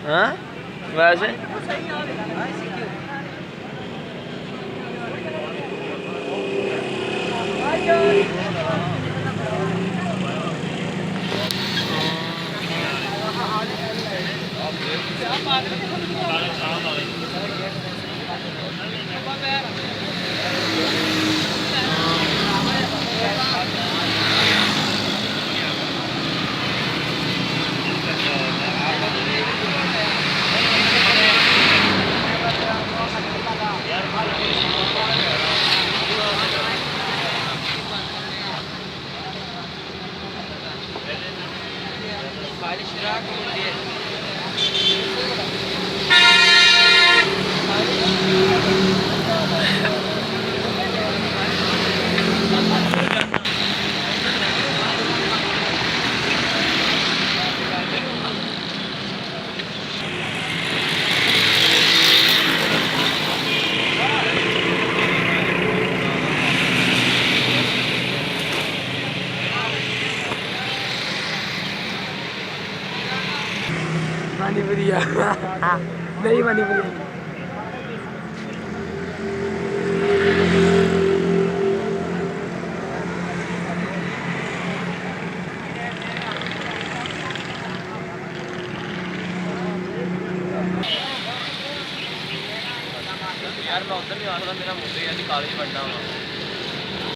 हाँ वैसे बनी बढ़िया नहीं बनी बढ़िया यार मैं उधर नहीं आ सकता मेरा मुझे यार कॉलेज पढ़ना हुआ